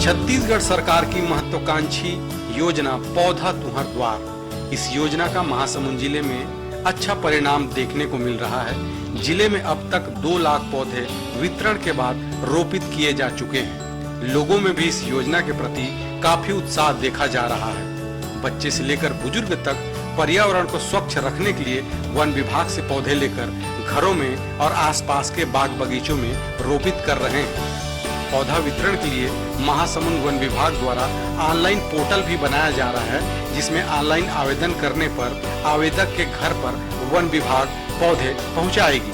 छत्तीसगढ़ सरकार की महत्वाकांक्षी योजना पौधा तुहर द्वार। इस योजना का महासमुंद जिले में अच्छा परिणाम देखने को मिल रहा है। जिले में अब तक 2 लाख पौधे वितरण के बाद रोपित किए जा चुके हैं। लोगों में भी इस योजना के प्रति काफी उत्साह देखा जा रहा है। बच्चे से लेकर बुजुर्ग तक पर्यावरण को स्वच्छ रखने के लिए वन विभाग से पौधे लेकर घरों में और आसपास के बाग बगीचों में रोपित कर रहे हैं। पौधा वितरण के लिए महासमुंद वन विभाग द्वारा ऑनलाइन पोर्टल भी बनाया जा रहा है, जिसमें ऑनलाइन आवेदन करने पर आवेदक के घर पर वन विभाग पौधे पहुंचाएगी।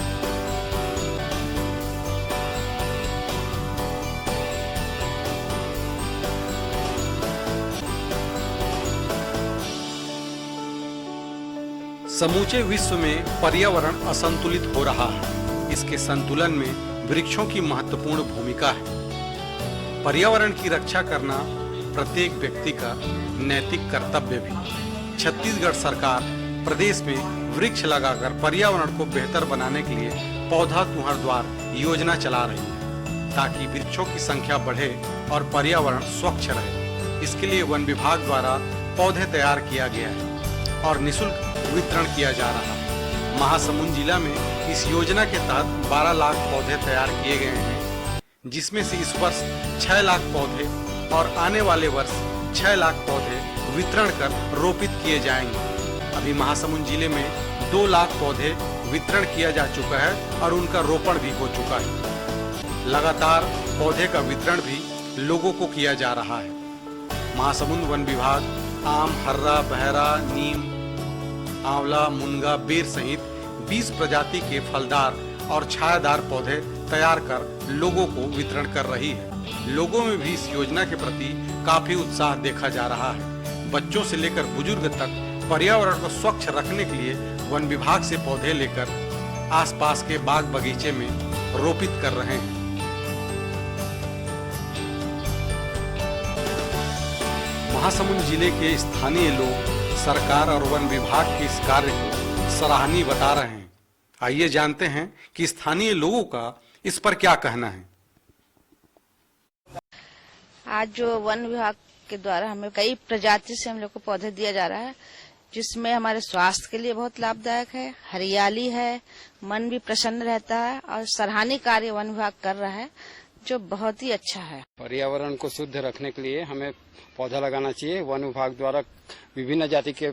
समूचे विश्व में पर्यावरण असंतुलित हो रहा है। इसके संतुलन में वृक्षों की महत्वपूर्ण भूमिका है। पर्यावरण की रक्षा करना प्रत्येक व्यक्ति का नैतिक कर्तव्य भी। छत्तीसगढ़ सरकार प्रदेश में वृक्ष लगाकर पर्यावरण को बेहतर बनाने के लिए पौधा तुहर द्वार योजना चला रही है, ताकि वृक्षों की संख्या बढ़े और पर्यावरण स्वच्छ रहे। इसके लिए वन विभाग द्वारा पौधे तैयार किया गया है और निःशुल्क वितरण किया जा रहा है। महासमुंद जिला में इस योजना के तहत 12 लाख पौधे तैयार किए गए हैं, जिसमें से इस वर्ष 6 लाख पौधे और आने वाले वर्ष 6 लाख पौधे वितरण कर रोपित किए जाएंगे। अभी महासमुंद जिले में 2 लाख पौधे वितरण किया जा चुका है और उनका रोपण भी हो चुका है। लगातार पौधे का वितरण भी लोगों को किया जा रहा है। महासमुंद वन विभाग आम, हर्रा, बहरा, नीम, आंवला, मुनगा, बेर सहित 20 प्रजाति के फलदार और छायादार पौधे तैयार कर लोगों को वितरण कर रही है। लोगों में भी इस योजना के प्रति काफी उत्साह देखा जा रहा है। बच्चों से लेकर बुजुर्ग तक पर्यावरण को स्वच्छ रखने के लिए वन विभाग से पौधे लेकर आसपास के बाग बगीचे में रोपित कर रहे हैं। महासमुंद जिले के स्थानीय लोग सरकार और वन विभाग के इस कार्य को सराहनीय बता रहे हैं। आइए जानते हैं कि स्थानीय लोगों का इस पर क्या कहना है। आज जो वन विभाग के द्वारा हमें कई प्रजाति से हम लोग को पौधे दिया जा रहा है, जिसमें हमारे स्वास्थ्य के लिए बहुत लाभदायक है, हरियाली है, मन भी प्रसन्न रहता है और सराहनीय कार्य वन विभाग कर रहा है, जो बहुत ही अच्छा है। पर्यावरण को शुद्ध रखने के लिए हमें पौधा लगाना चाहिए। वन विभाग द्वारा विभिन्न जाति के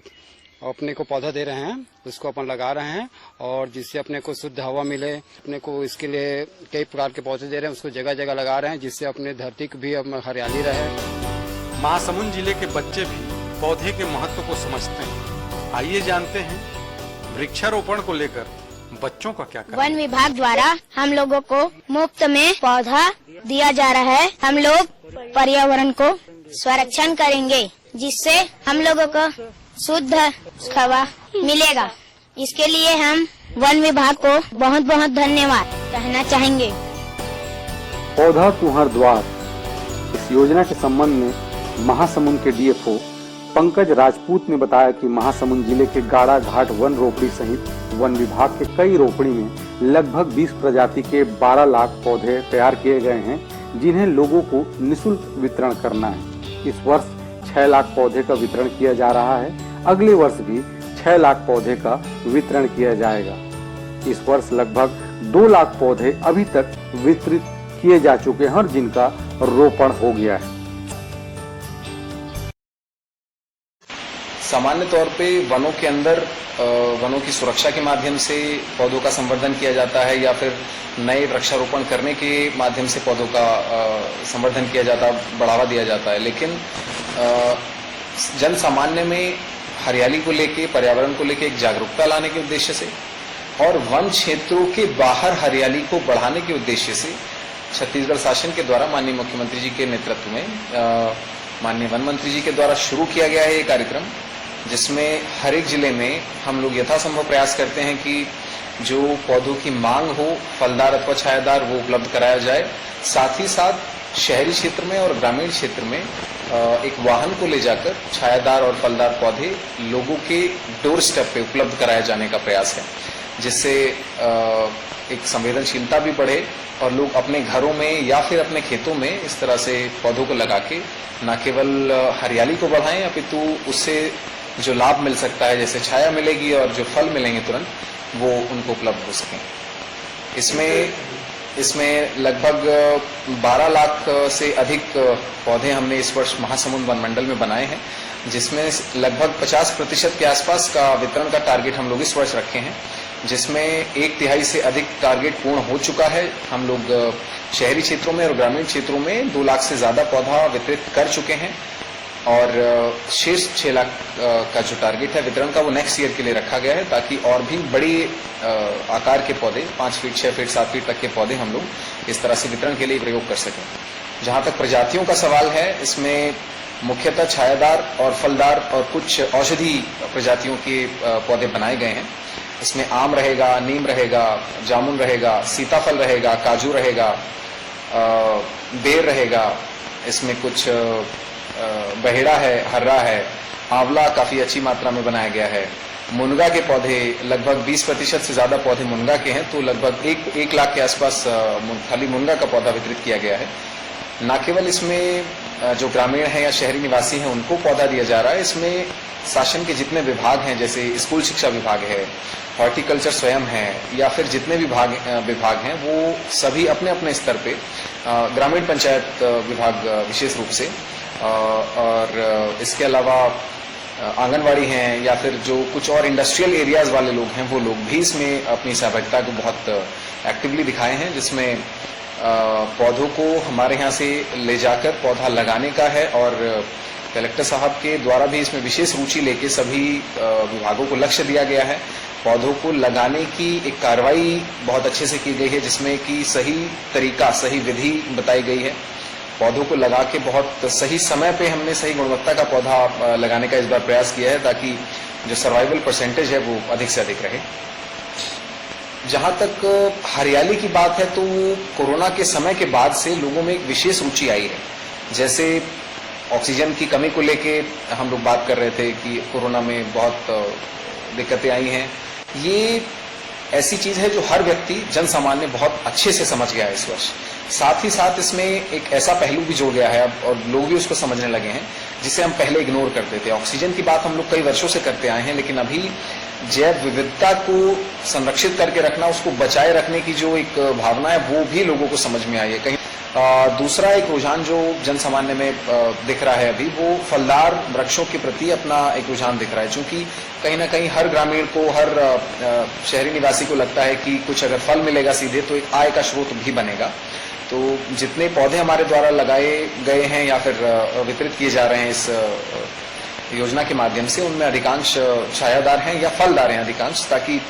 अपने को पौधा दे रहे हैं, उसको अपन लगा रहे हैं और जिससे अपने को शुद्ध हवा मिले। अपने को इसके लिए कई प्रकार के पौधे दे रहे हैं, उसको जगह जगह लगा रहे हैं, जिससे अपने धरती की भी हरियाली रहे। महासमुंद जिले के बच्चे भी पौधे के महत्व को समझते हैं। आइए जानते हैं वृक्षारोपण को लेकर बच्चों का क्या कहना है। वन विभाग द्वारा हम लोगों को मुफ्त में पौधा दिया जा रहा है। हम लोग पर्यावरण को संरक्षण करेंगे, जिससे हम लोगों को शुद्ध हवा मिलेगा। इसके लिए हम वन विभाग को बहुत बहुत धन्यवाद कहना चाहेंगे। पौधा तुहर द्वार इस योजना के संबंध में महासमुंद के डीएफओ पंकज राजपूत ने बताया कि महासमुंद जिले के गाड़ा घाट वन रोपड़ी सहित वन विभाग के कई रोपड़ी में लगभग 20 प्रजाति के 12 लाख पौधे तैयार किए गए हैं, जिन्हें लोगों को निःशुल्क वितरण करना है। इस वर्ष 6 लाख पौधे का वितरण किया जा रहा है। अगले वर्ष भी 6 लाख पौधे का वितरण किया जाएगा। इस वर्ष लगभग 2 लाख पौधे अभी तक वितरित किए जा चुके हैं और जिनका रोपण हो गया है। सामान्य तौर पे वनों के अंदर वनों की सुरक्षा के माध्यम से पौधों का संवर्धन किया जाता है, या फिर नए वृक्षारोपण करने के माध्यम से पौधों का संवर्धन किया जाता है, बढ़ावा दिया जाता है। लेकिन जन सामान्य में हरियाली को लेके, पर्यावरण को लेके एक जागरूकता लाने के उद्देश्य से और वन क्षेत्रों के बाहर हरियाली को बढ़ाने के उद्देश्य से छत्तीसगढ़ शासन के द्वारा माननीय मुख्यमंत्री जी के नेतृत्व में माननीय वन मंत्री जी के द्वारा शुरू किया गया है ये कार्यक्रम, जिसमें हर एक जिले में हम लोग यथासंभव प्रयास करते हैं कि जो पौधों की मांग हो, फलदार अथवा छायादार, वो उपलब्ध कराया जाए। साथ ही साथ शहरी क्षेत्र में और ग्रामीण क्षेत्र में एक वाहन को ले जाकर छायादार और फलदार पौधे लोगों के डोर स्टेप पे उपलब्ध कराए जाने का प्रयास है। जिससे एक संवेदनशीलता भी बढ़े और लोग अपने घरों में या फिर अपने खेतों में इस तरह से पौधों को लगा के न केवल हरियाली को बढ़ाएं अपितु उससे जो लाभ मिल सकता है, जैसे छाया मिलेगी और जो फल मिलेंगे तुरंत, वो उनको उपलब्ध हो सकें। इसमें लगभग 12 लाख से अधिक पौधे हमने इस वर्ष महासमुंद वन मंडल में बनाए हैं, जिसमें लगभग 50% के आसपास का वितरण का टारगेट हम लोग इस वर्ष रखे हैं, जिसमें 1/3 से अधिक टारगेट पूर्ण हो चुका है। हम लोग शहरी क्षेत्रों में और ग्रामीण क्षेत्रों में 2 लाख से ज्यादा पौधा वितरित कर चुके हैं और शेष 6 लाख का जो टारगेट है वितरण का, वो नेक्स्ट ईयर के लिए रखा गया है, ताकि और भी बड़ी आकार के पौधे 5 फीट 6 फीट 7 फीट तक के पौधे हम लोग इस तरह से वितरण के लिए प्रयोग कर सकें। जहां तक प्रजातियों का सवाल है, इसमें मुख्यतः छायादार और फलदार और कुछ औषधि प्रजातियों के पौधे बनाए गए हैं। इसमें आम रहेगा, नीम रहेगा, जामुन रहेगा, सीताफल रहेगा, काजू रहेगा, बेर रहेगा, इसमें कुछ बहेड़ा है, हर्रा है, आंवला काफी अच्छी मात्रा में बनाया गया है। मुनगा के पौधे लगभग 20% से ज्यादा पौधे मुनगा के हैं, तो लगभग 1 लाख के आसपास खाली मुनगा का पौधा वितरित किया गया है। न केवल इसमें जो ग्रामीण है या शहरी निवासी हैं उनको पौधा दिया जा रहा है, इसमें शासन के जितने विभाग हैं, जैसे स्कूल शिक्षा विभाग है, हॉर्टिकल्चर स्वयं है, या फिर जितने विभाग हैं, वो सभी अपने अपने स्तर पे, ग्रामीण पंचायत विभाग विशेष रूप से, और इसके अलावा आंगनवाड़ी हैं या फिर जो कुछ और इंडस्ट्रियल एरियाज वाले लोग हैं, वो लोग भी इसमें अपनी सहभागिता को बहुत एक्टिवली दिखाए हैं, जिसमें पौधों को हमारे यहाँ से ले जाकर पौधा लगाने का है और कलेक्टर साहब के द्वारा भी इसमें विशेष रुचि लेके सभी विभागों को लक्ष्य दिया गया है। पौधों को लगाने की एक कार्रवाई बहुत अच्छे से की गई है, जिसमें कि सही तरीका, सही विधि बताई गई है। पौधों को लगा के बहुत सही समय पे हमने सही गुणवत्ता का पौधा लगाने का इस बार प्रयास किया है, ताकि जो सर्वाइवल परसेंटेज है वो अधिक से अधिक रहे। जहां तक हरियाली की बात है, तो कोरोना के समय के बाद से लोगों में एक विशेष रुचि आई है। जैसे ऑक्सीजन की कमी को लेके हम लोग बात कर रहे थे कि कोरोना में बहुत दिक्कतें आई हैं। ये ऐसी चीज है जो हर व्यक्ति, जन सामान्य बहुत अच्छे से समझ गया है इस वर्ष। साथ ही साथ इसमें एक ऐसा पहलू भी जोड़ गया है अब, और लोग भी उसको समझने लगे हैं, जिसे हम पहले इग्नोर करते थे। ऑक्सीजन की बात हम लोग कई वर्षों से करते आए हैं, लेकिन अभी जैव विविधता को संरक्षित करके रखना, उसको बचाए रखने की जो एक भावना है, वो भी लोगों को समझ में आई है। कहीं दूसरा एक रुझान जो जन सामान्य में दिख रहा है अभी, वो फलदार वृक्षों के प्रति अपना एक रुझान दिख रहा है, क्योंकि कहीं ना कहीं हर ग्रामीण को, हर शहरी निवासी को लगता है कि कुछ अगर फल मिलेगा सीधे तो एक आय का स्रोत भी बनेगा। तो जितने पौधे हमारे द्वारा लगाए गए हैं या फिर वितरित किए जा रहे हैं इस योजना के माध्यम से, उनमें अधिकांश छायादार हैं या फलदार हैं अधिकांश, ताकि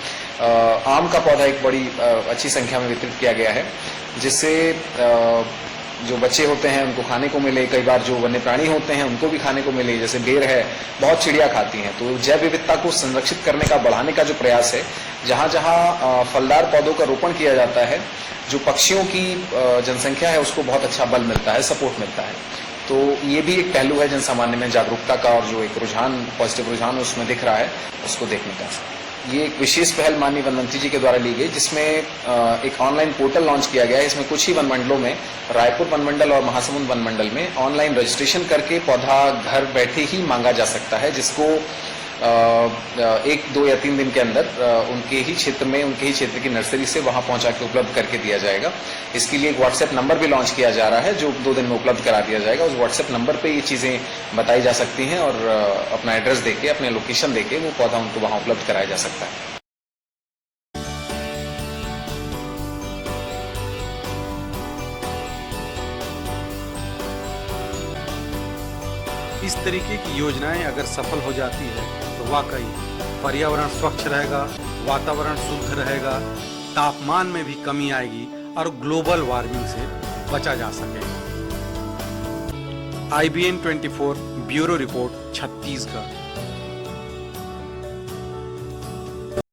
आम का पौधा एक बड़ी अच्छी संख्या में वितरित किया गया है, जिससे जो बच्चे होते हैं उनको खाने को मिले, कई बार जो वन्य प्राणी होते हैं उनको भी खाने को मिले, जैसे बेर है, बहुत चिड़िया खाती हैं। तो जैव विविधता को संरक्षित करने का, बढ़ाने का जो प्रयास है, जहां जहां फलदार पौधों का रोपण किया जाता है, जो पक्षियों की जनसंख्या है उसको बहुत अच्छा बल मिलता है, सपोर्ट मिलता है। तो ये भी एक पहलू है जन सामान्य में जागरूकता का, और जो एक रुझान, पॉजिटिव रुझान उसमें दिख रहा है, उसको देखने का। ये एक विशेष पहल माननीय वन मंत्री जी के द्वारा ली गई, जिसमें एक ऑनलाइन पोर्टल लॉन्च किया गया है। इसमें कुछ ही वन मंडलों में, रायपुर वन मंडल और महासमुंद वन मंडल में ऑनलाइन रजिस्ट्रेशन करके पौधा घर बैठे ही मांगा जा सकता है, जिसको 1, 2 या 3 दिन के अंदर उनके ही क्षेत्र में, उनके ही क्षेत्र की नर्सरी से वहां पहुंचा के उपलब्ध करके दिया जाएगा। इसके लिए एक व्हाट्सएप नंबर भी लॉन्च किया जा रहा है, जो 2 दिन में उपलब्ध करा दिया जाएगा। उस व्हाट्सएप नंबर पे ये चीजें बताई जा सकती हैं, और अपना एड्रेस देके, अपने लोकेशन देके वो पौधा उनको वहां उपलब्ध कराया जा सकता है। इस तरीके की योजनाएं अगर सफल हो जाती है तो वाकई पर्यावरण स्वच्छ रहेगा, वातावरण शुद्ध रहेगा, तापमान में भी कमी आएगी और ग्लोबल वार्मिंग से बचा जा सकेगा। IBN 24 bureau report, Chhattisgarh.